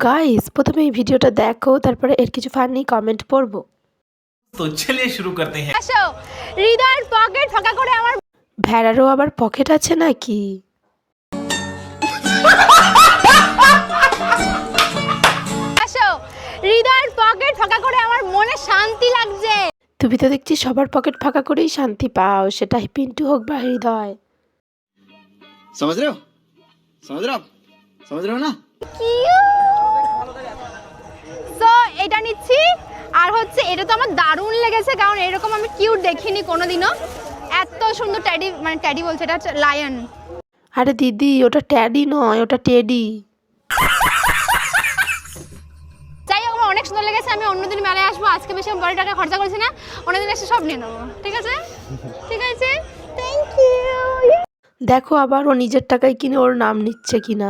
Guys, প্রথমে এই ভিডিওটা দেখো, তারপরে এর কিছু ফানি কমেন্ট পড়বো। তো চলিয়ে শুরু করতে হ্যাঁ। আসো, হৃদয়ের পকেট ফাঁকা করে আমার ভেড়ারও আবার পকেট আছে নাকি? আসো, হৃদয়ের পকেট ফাঁকা করে আমার মনে শান্তি লাগছে। তুমি তো দেখছি সবার পকেট ফাঁকা করেই শান্তি পাও, সেটা পিন্টু হোক বা হৃদয়। समझ रहे हो समझ रहे हो आप समझ रहे हो ना সো এটা নিচ্ছি। আর হচ্ছে এটা তো আমার দারুণ লেগেছে, কারণ এরকম আমি কিউট দেখিনি কোনোদিনও। এত সুন্দর ট্যাডি, মানে ট্যাডি বলছে, এটা হচ্ছে লায়ন। আরে দিদি, ওটা ট্যাডি নয়, ওটা টেডি। যাই হোক, আমার অনেক সুন্দর লেগেছে। আমি অন্যদিন মেলায় আসবো, আজকে বেশি আমি বড় টাকা খরচা করছি না। অন্যদিন এসে সব নিয়ে নেবো, ঠিক আছে? ঠিক আছে, থ্যাংক ইউ। দেখো আবার ও নিজের টাকায় কিনে ওর নাম নিচ্ছে কিনা।